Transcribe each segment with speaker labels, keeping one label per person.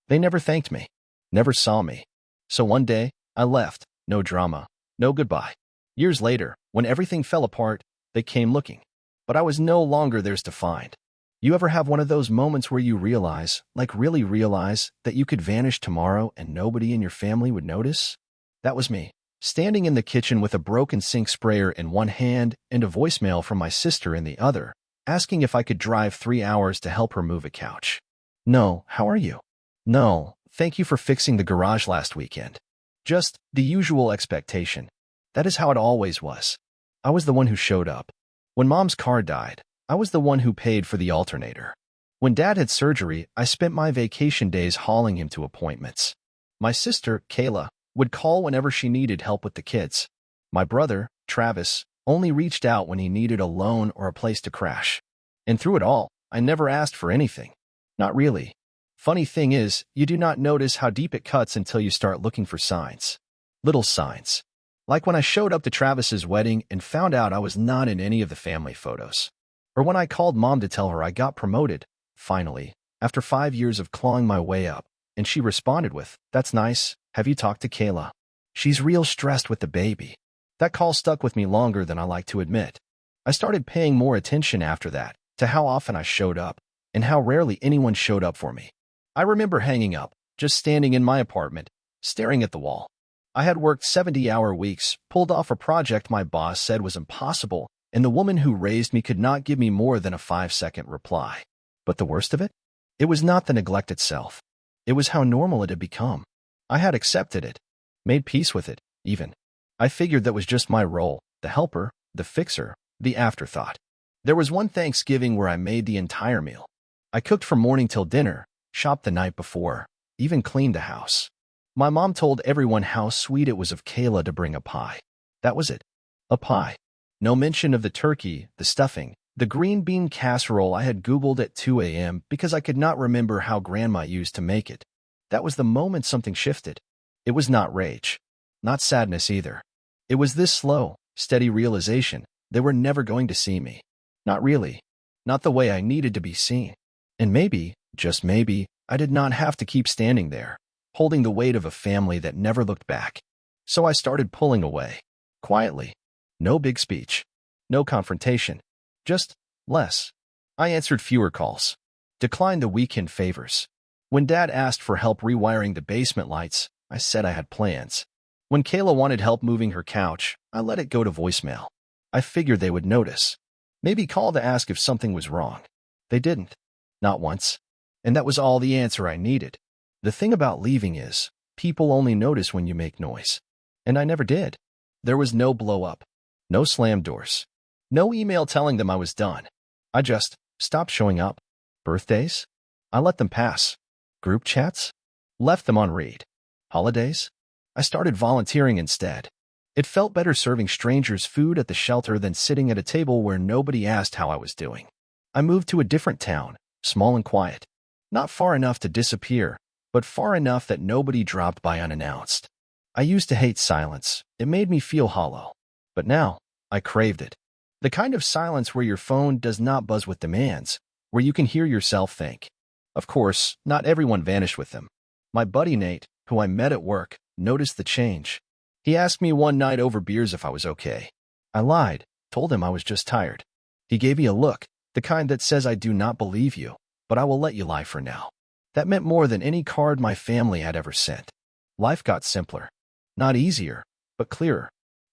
Speaker 1: They never thanked me, never saw me. So one day, I left, no drama, no goodbye. Years later, when everything fell apart, they came looking. But I was no longer theirs to find. You ever have one of those moments where you realize, like really realize, that you could vanish tomorrow and nobody in your family would notice? That was me, standing in the kitchen with a broken sink sprayer in one hand and a voicemail from my sister in the other, asking if I could drive 3 hours to help her move a couch. No, how are you? No, thank you for fixing the garage last weekend. Just the usual expectation. That is how it always was. I was the one who showed up. When Mom's car died, I was the one who paid for the alternator. When Dad had surgery, I spent my vacation days hauling him to appointments. My sister, Kayla, would call whenever she needed help with the kids. My brother, Travis, only reached out when he needed a loan or a place to crash. And through it all, I never asked for anything. Not really. Funny thing is, you do not notice how deep it cuts until you start looking for signs. Little signs. Like when I showed up to Travis's wedding and found out I was not in any of the family photos. Or when I called Mom to tell her I got promoted, finally, after 5 years of clawing my way up, and she responded with, "That's nice, have you talked to Kayla? She's real stressed with the baby." That call stuck with me longer than I like to admit. I started paying more attention after that, to how often I showed up, and how rarely anyone showed up for me. I remember hanging up, just standing in my apartment, staring at the wall. I had worked 70-hour weeks, pulled off a project my boss said was impossible, and the woman who raised me could not give me more than a 5-second reply. But the worst of it? It was not the neglect itself. It was how normal it had become. I had accepted it, made peace with it, even. I figured that was just my role, the helper, the fixer, the afterthought. There was one Thanksgiving where I made the entire meal. I cooked from morning till dinner, shopped the night before, even cleaned the house. My mom told everyone how sweet it was of Kayla to bring a pie. That was it. A pie. No mention of the turkey, the stuffing, the green bean casserole I had Googled at 2 a.m. because I could not remember how Grandma used to make it. That was the moment something shifted. It was not rage. Not sadness either. It was this slow, steady realization they were never going to see me. Not really. Not the way I needed to be seen. And maybe, just maybe, I did not have to keep standing there, holding the weight of a family that never looked back. So I started pulling away. Quietly. No big speech. No confrontation. Just less. I answered fewer calls. Declined the weekend favors. When Dad asked for help rewiring the basement lights, I said I had plans. When Kayla wanted help moving her couch, I let it go to voicemail. I figured they would notice. Maybe call to ask if something was wrong. They didn't. Not once. And that was all the answer I needed. The thing about leaving is, people only notice when you make noise. And I never did. There was no blow-up. No slam doors. No email telling them I was done. I just stopped showing up. Birthdays? I let them pass. Group chats? Left them on read. Holidays? I started volunteering instead. It felt better serving strangers food at the shelter than sitting at a table where nobody asked how I was doing. I moved to a different town, small and quiet. Not far enough to disappear, but far enough that nobody dropped by unannounced. I used to hate silence. It made me feel hollow. But now, I craved it. The kind of silence where your phone does not buzz with demands, where you can hear yourself think. Of course, not everyone vanished with them. My buddy Nate, who I met at work, noticed the change. He asked me one night over beers if I was okay. I lied, told him I was just tired. He gave me a look, the kind that says I do not believe you, but I will let you lie for now. That meant more than any card my family had ever sent. Life got simpler. Not easier, but clearer.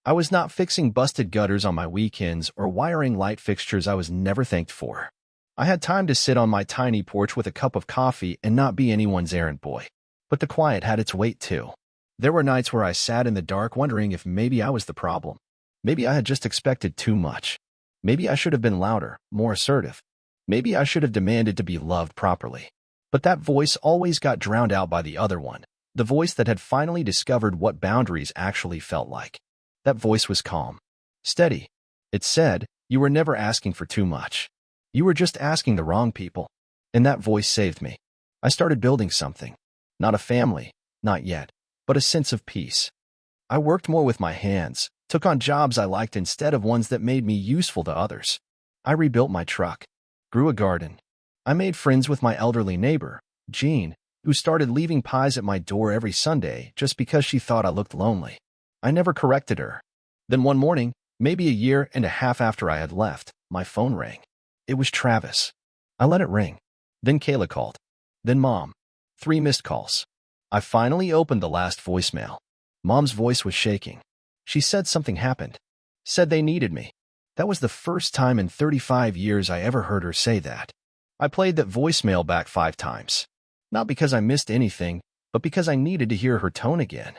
Speaker 1: I was not fixing busted gutters on my weekends or wiring light fixtures I was never thanked for. I had time to sit on my tiny porch with a cup of coffee and not be anyone's errand boy. But the quiet had its weight too. There were nights where I sat in the dark wondering if maybe I was the problem. Maybe I had just expected too much. Maybe I should have been louder, more assertive. Maybe I should have demanded to be loved properly. But that voice always got drowned out by the other one, the voice that had finally discovered what boundaries actually felt like. That voice was calm, steady. It said, you were never asking for too much. You were just asking the wrong people. And that voice saved me. I started building something. Not a family, not yet, but a sense of peace. I worked more with my hands, took on jobs I liked instead of ones that made me useful to others. I rebuilt my truck, grew a garden. I made friends with my elderly neighbor, Jean, who started leaving pies at my door every Sunday just because she thought I looked lonely. I never corrected her. Then one morning, maybe a year and a half after I had left, my phone rang. It was Travis. I let it ring. Then Kayla called. Then Mom. 3 missed calls. I finally opened the last voicemail. Mom's voice was shaking. She said something happened. Said they needed me. That was the first time in 35 years I ever heard her say that. I played that voicemail back 5 times. Not because I missed anything, but because I needed to hear her tone again.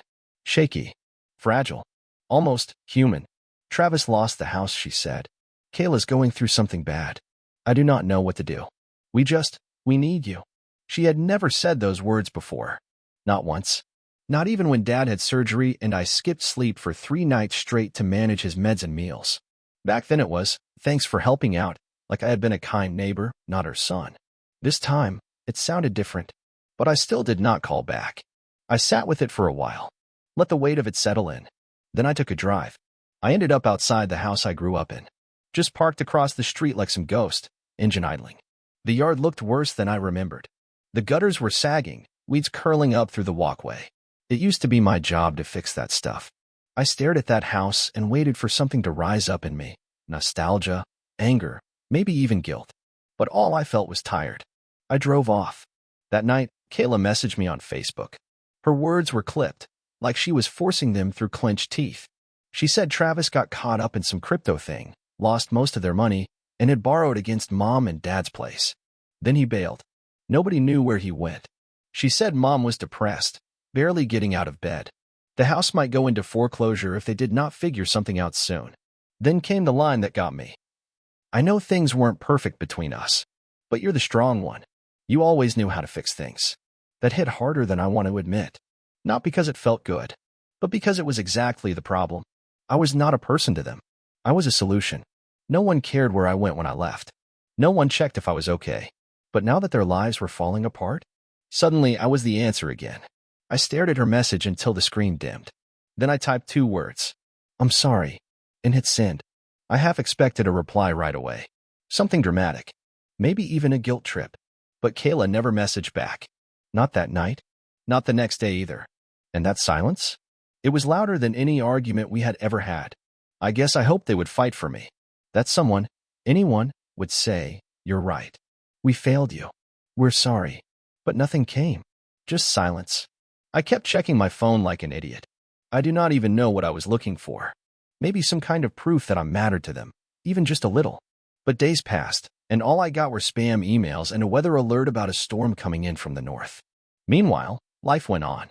Speaker 1: Shaky. Fragile. Almost human. Travis lost the house, she said. Kayla's going through something bad. I do not know what to do. We need you. She had never said those words before. Not once. Not even when Dad had surgery and I skipped sleep for 3 nights straight to manage his meds and meals. Back then it was, thanks for helping out, like I had been a kind neighbor, not her son. This time, it sounded different. But I still did not call back. I sat with it for a while. Let the weight of it settle in. Then I took a drive. I ended up outside the house I grew up in. Just parked across the street like some ghost, engine idling. The yard looked worse than I remembered. The gutters were sagging, weeds curling up through the walkway. It used to be my job to fix that stuff. I stared at that house and waited for something to rise up in me. Nostalgia, anger, maybe even guilt. But all I felt was tired. I drove off. That night, Kayla messaged me on Facebook. Her words were clipped, like she was forcing them through clenched teeth. She said Travis got caught up in some crypto thing, lost most of their money, and had borrowed against Mom and Dad's place. Then he bailed. Nobody knew where he went. She said Mom was depressed, barely getting out of bed. The house might go into foreclosure if they did not figure something out soon. Then came the line that got me. I know things weren't perfect between us, but you're the strong one. You always knew how to fix things. That hit harder than I want to admit. Not because it felt good, but because it was exactly the problem. I was not a person to them. I was a solution. No one cared where I went when I left. No one checked if I was okay. But now that their lives were falling apart, suddenly I was the answer again. I stared at her message until the screen dimmed. Then I typed 2 words. I'm sorry, and hit send. I half expected a reply right away. Something dramatic. Maybe even a guilt trip. But Kayla never messaged back. Not that night. Not the next day either. And that silence? It was louder than any argument we had ever had. I guess I hoped they would fight for me. That someone, anyone, would say, you're right. We failed you. We're sorry. But nothing came. Just silence. I kept checking my phone like an idiot. I do not even know what I was looking for. Maybe some kind of proof that I mattered to them, even just a little. But days passed, and all I got were spam emails and a weather alert about a storm coming in from the north. Meanwhile, life went on.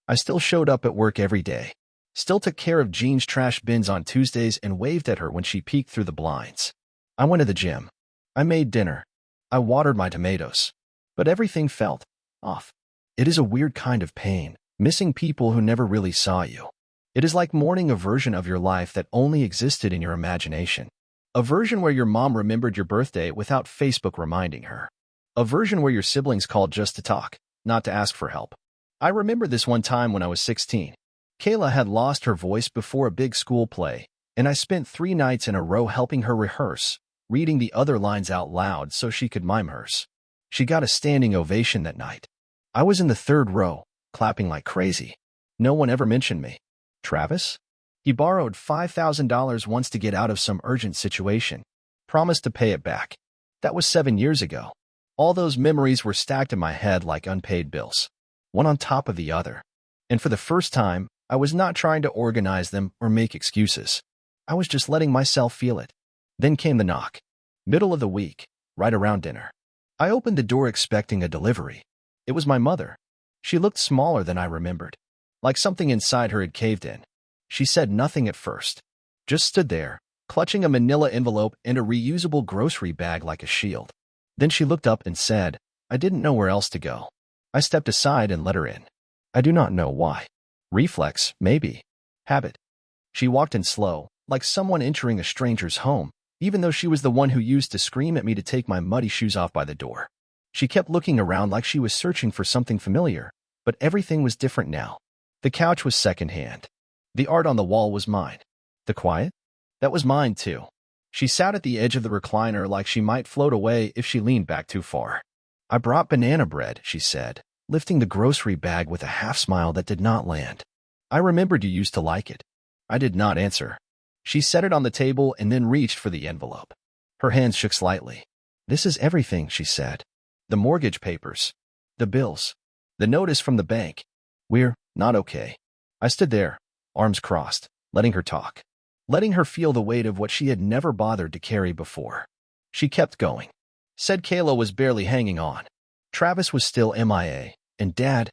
Speaker 1: I still showed up at work every day. Still took care of Jean's trash bins on Tuesdays and waved at her when she peeked through the blinds. I went to the gym. I made dinner. I watered my tomatoes. But everything felt off. It is a weird kind of pain, missing people who never really saw you. It is like mourning a version of your life that only existed in your imagination. A version where your mom remembered your birthday without Facebook reminding her. A version where your siblings called just to talk, not to ask for help. I remember this one time when I was 16. Kayla had lost her voice before a big school play, and I spent 3 nights in a row helping her rehearse, reading the other lines out loud so she could mime hers. She got a standing ovation that night. I was in the 3rd row, clapping like crazy. No one ever mentioned me. Travis? He borrowed $5,000 once to get out of some urgent situation. Promised to pay it back. That was 7 years ago. All those memories were stacked in my head like unpaid bills, one on top of the other. And for the first time, I was not trying to organize them or make excuses. I was just letting myself feel it. Then came the knock. Middle of the week, right around dinner. I opened the door expecting a delivery. It was my mother. She looked smaller than I remembered, like something inside her had caved in. She said nothing at first, just stood there, clutching a manila envelope and a reusable grocery bag like a shield. Then she looked up and said, I didn't know where else to go. I stepped aside and let her in. I do not know why. Reflex, maybe. Habit. She walked in slow, like someone entering a stranger's home, even though she was the one who used to scream at me to take my muddy shoes off by the door. She kept looking around like she was searching for something familiar, but everything was different now. The couch was secondhand. The art on the wall was mine. The quiet? That was mine too. She sat at the edge of the recliner like she might float away if she leaned back too far. I brought banana bread, she said, lifting the grocery bag with a half-smile that did not land. I remembered you used to like it. I did not answer. She set it on the table and then reached for the envelope. Her hands shook slightly. "This is everything," she said. "The mortgage papers. The bills. The notice from the bank. We're not okay." I stood there, arms crossed, letting her talk. Letting her feel the weight of what she had never bothered to carry before. She kept going. Said Kayla was barely hanging on. Travis was still MIA, and Dad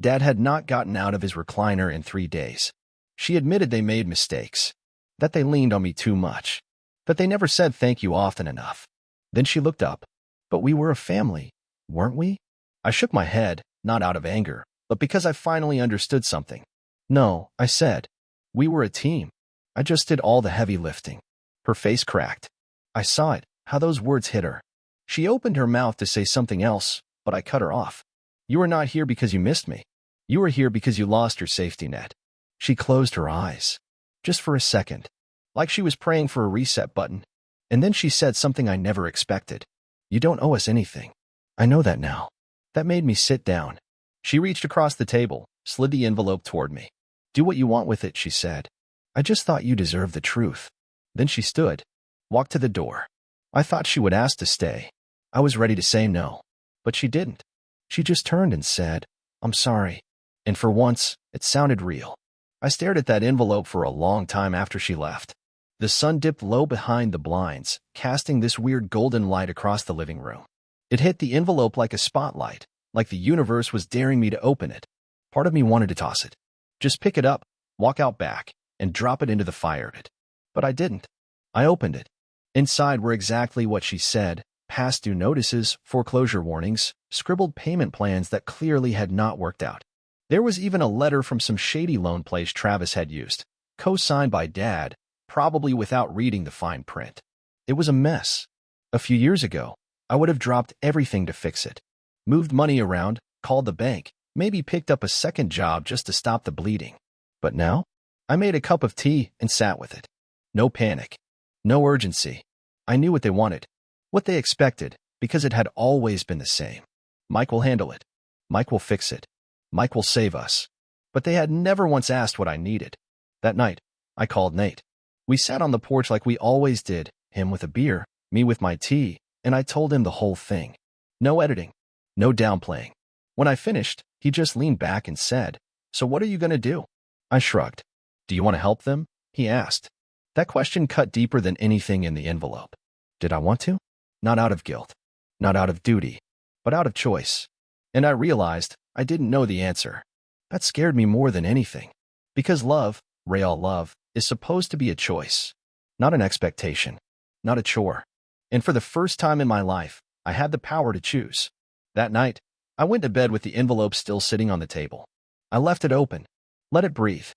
Speaker 1: had not gotten out of his recliner in 3 days. She admitted they made mistakes, that they leaned on me too much, that they never said thank you often enough. Then she looked up. "But we were a family, weren't we?" I shook my head, not out of anger, but because I finally understood something. "No," I said. "We were a team. I just did all the heavy lifting." Her face cracked. I saw it, how those words hit her. She opened her mouth to say something else, but I cut her off. "You are not here because you missed me. You are here because you lost your safety net." She closed her eyes, just for a second, like she was praying for a reset button. And then she said something I never expected. "You don't owe us anything. I know that now." That made me sit down. She reached across the table, slid the envelope toward me. "Do what you want with it," she said. "I just thought you deserved the truth." Then she stood, walked to the door. I thought she would ask to stay. I was ready to say no, but she didn't. She just turned and said, "I'm sorry." And for once, it sounded real. I stared at that envelope for a long time after she left. The sun dipped low behind the blinds, casting this weird golden light across the living room. It hit the envelope like a spotlight, like the universe was daring me to open it. Part of me wanted to toss it. Just pick it up, walk out back, and drop it into the fire pit. But I didn't. I opened it. Inside were exactly what she said: past due notices, foreclosure warnings, scribbled payment plans that clearly had not worked out. There was even a letter from some shady loan place Travis had used, co-signed by Dad, probably without reading the fine print. It was a mess. A few years ago, I would have dropped everything to fix it. Moved money around, called the bank, maybe picked up a second job just to stop the bleeding. But now, I made a cup of tea and sat with it. No panic. No urgency. I knew what they wanted, what they expected, because it had always been the same. Mike will handle it. Mike will fix it. Mike will save us. But they had never once asked what I needed. That night, I called Nate. We sat on the porch like we always did, him with a beer, me with my tea, and I told him the whole thing. No editing. No downplaying. When I finished, he just leaned back and said, "So what are you going to do?" I shrugged. "Do you want to help them?" he asked. That question cut deeper than anything in the envelope. Did I want to? Not out of guilt. Not out of duty. But out of choice. And I realized I didn't know the answer. That scared me more than anything. Because love, real love, is supposed to be a choice. Not an expectation. Not a chore. And for the first time in my life, I had the power to choose. That night, I went to bed with the envelope still sitting on the table. I left it open. Let it breathe.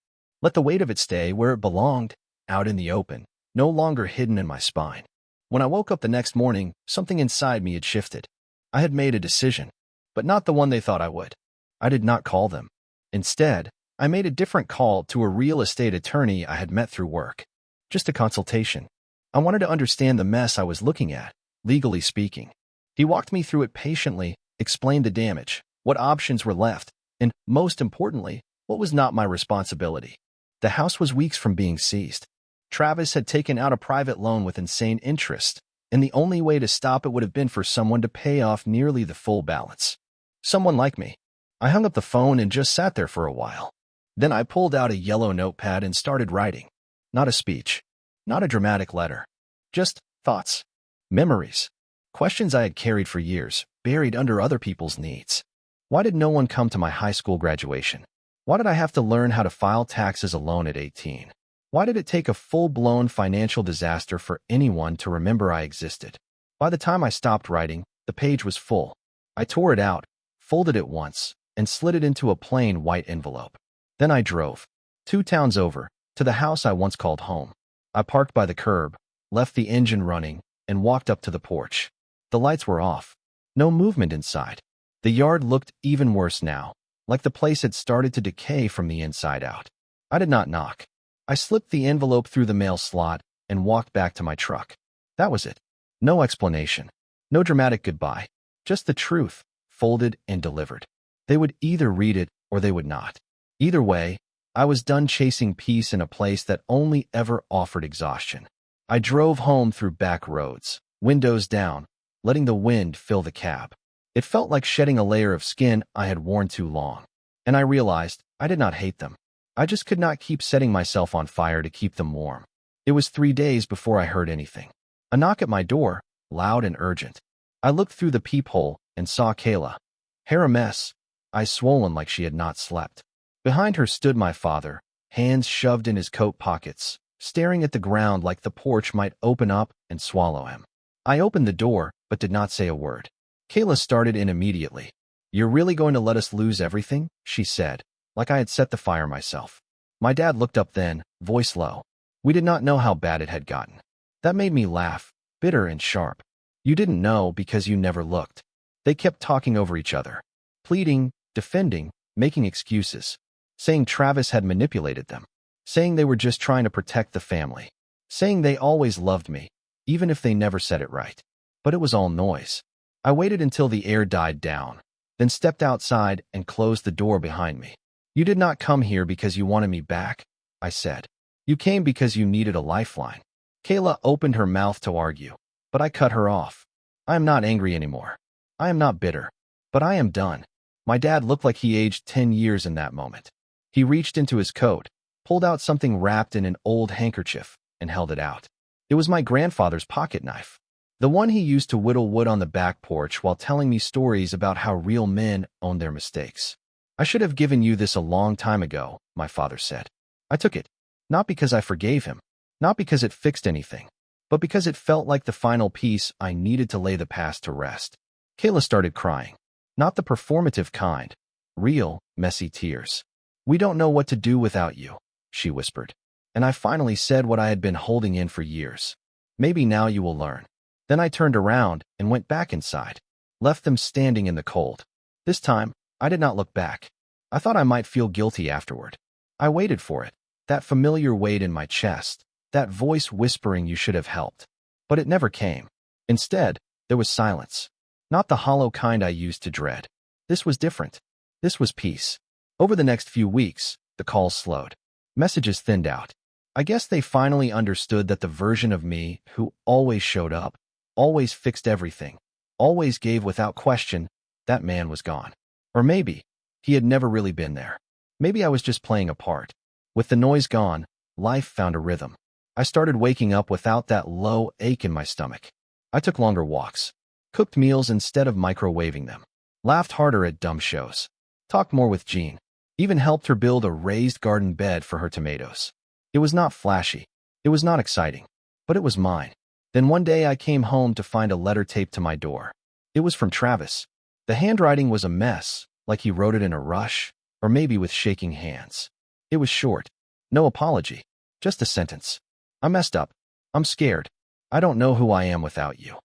Speaker 1: Let the weight of it stay where it belonged, out in the open, no longer hidden in my spine. When I woke up the next morning, something inside me had shifted. I had made a decision, but not the one they thought I would. I did not call them. Instead, I made a different call to a real estate attorney I had met through work. Just a consultation. I wanted to understand the mess I was looking at, legally speaking. He walked me through it patiently, explained the damage, what options were left, and, most importantly, what was not my responsibility. The house was weeks from being seized. Travis had taken out a private loan with insane interest, and the only way to stop it would have been for someone to pay off nearly the full balance. Someone like me. I hung up the phone and just sat there for a while. Then I pulled out a yellow notepad and started writing. Not a speech. Not a dramatic letter. Just thoughts. Memories. Questions I had carried for years, buried under other people's needs. Why did no one come to my high school graduation? Why did I have to learn how to file taxes alone at 18? Why did it take a full-blown financial disaster for anyone to remember I existed? By the time I stopped writing, the page was full. I tore it out, folded it once, and slid it into a plain white envelope. Then I drove, 2 towns over, to the house I once called home. I parked by the curb, left the engine running, and walked up to the porch. The lights were off. No movement inside. The yard looked even worse now, like the place had started to decay from the inside out. I did not knock. I slipped the envelope through the mail slot and walked back to my truck. That was it. No explanation. No dramatic goodbye. Just the truth, folded and delivered. They would either read it or they would not. Either way, I was done chasing peace in a place that only ever offered exhaustion. I drove home through back roads, windows down, letting the wind fill the cab. It felt like shedding a layer of skin I had worn too long. And I realized I did not hate them. I just could not keep setting myself on fire to keep them warm. It was 3 days before I heard anything. A knock at my door, loud and urgent. I looked through the peephole and saw Kayla. Hair a mess, eyes swollen like she had not slept. Behind her stood my father, hands shoved in his coat pockets, staring at the ground like the porch might open up and swallow him. I opened the door, but did not say a word. Kayla started in immediately. "You're really going to let us lose everything?" she said, like I had set the fire myself. My dad looked up then, voice low. We did not know how bad it had gotten. That made me laugh, bitter and sharp. You didn't know because you never looked. They kept talking over each other, pleading, defending, making excuses, saying Travis had manipulated them, saying they were just trying to protect the family, saying they always loved me, even if they never said it right. But it was all noise. I waited until the air died down, then stepped outside and closed the door behind me. "You did not come here because you wanted me back," I said. "You came because you needed a lifeline." Kayla opened her mouth to argue, but I cut her off. I am not angry anymore. I am not bitter, but I am done. My dad looked like he aged 10 years in that moment. He reached into his coat, pulled out something wrapped in an old handkerchief, and held it out. It was my grandfather's pocket knife, the one he used to whittle wood on the back porch while telling me stories about how real men own their mistakes. "I should have given you this a long time ago," my father said. I took it, not because I forgave him, not because it fixed anything, but because it felt like the final piece I needed to lay the past to rest. Kayla started crying, not the performative kind, real, messy tears. "We don't know what to do without you," she whispered. And I finally said what I had been holding in for years. "Maybe now you will learn." Then I turned around and went back inside, left them standing in the cold. This time, I did not look back. I thought I might feel guilty afterward. I waited for it, that familiar weight in my chest, that voice whispering you should have helped. But it never came. Instead, there was silence. Not the hollow kind I used to dread. This was different. This was peace. Over the next few weeks, the calls slowed. Messages thinned out. I guess they finally understood that the version of me who always showed up, always fixed everything, always gave without question, that man was gone. Or maybe he had never really been there. Maybe I was just playing a part. With the noise gone, life found a rhythm. I started waking up without that low ache in my stomach. I took longer walks, cooked meals instead of microwaving them, laughed harder at dumb shows, talked more with Jean, even helped her build a raised garden bed for her tomatoes. It was not flashy. It was not exciting, but it was mine. Then one day I came home to find a letter taped to my door. It was from Travis. The handwriting was a mess, like he wrote it in a rush, or maybe with shaking hands. It was short. No apology. Just a sentence. "I messed up. I'm scared. I don't know who I am without you."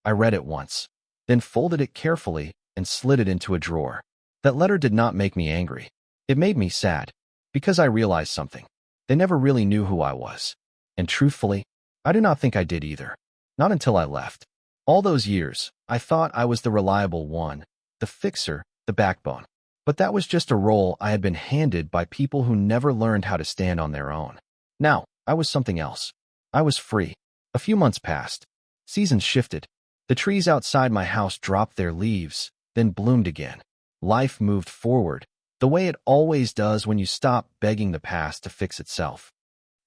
Speaker 1: I read it once, then folded it carefully and slid it into a drawer. That letter did not make me angry. It made me sad, because I realized something. They never really knew who I was. And truthfully, I do not think I did either. Not until I left. All those years, I thought I was the reliable one, the fixer, the backbone. But that was just a role I had been handed by people who never learned how to stand on their own. Now, I was something else. I was free. A few months passed. Seasons shifted. The trees outside my house dropped their leaves, then bloomed again. Life moved forward, the way it always does when you stop begging the past to fix itself.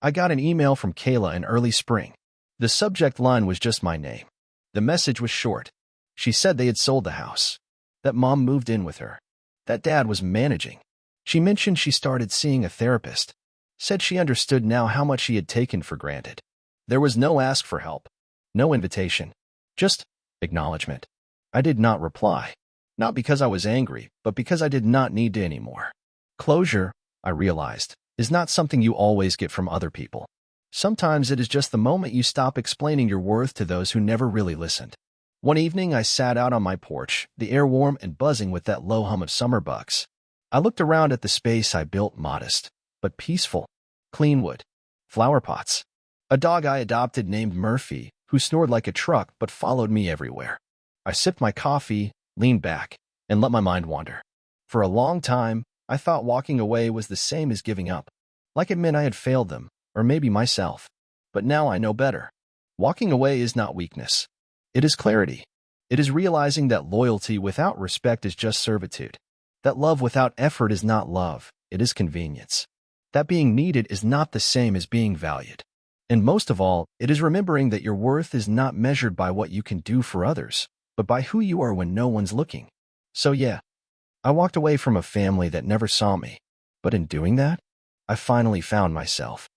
Speaker 1: I got an email from Kayla in early spring. The subject line was just my name. The message was short. She said they had sold the house, that Mom moved in with her, that Dad was managing. She mentioned she started seeing a therapist, said she understood now how much she had taken for granted. There was no ask for help, no invitation, just acknowledgement. I did not reply, not because I was angry, but because I did not need to anymore. Closure, I realized, is not something you always get from other people. Sometimes it is just the moment you stop explaining your worth to those who never really listened. One evening, I sat out on my porch, the air warm and buzzing with that low hum of summer bugs. I looked around at the space I built, modest, but peaceful. Clean wood, flower pots, a dog I adopted named Murphy, who snored like a truck but followed me everywhere. I sipped my coffee, leaned back, and let my mind wander. For a long time, I thought walking away was the same as giving up, like it meant I had failed them, or maybe myself. But now I know better. Walking away is not weakness. It is clarity. It is realizing that loyalty without respect is just servitude. That love without effort is not love, it is convenience. That being needed is not the same as being valued. And most of all, it is remembering that your worth is not measured by what you can do for others, but by who you are when no one's looking. So yeah, I walked away from a family that never saw me. But in doing that, I finally found myself.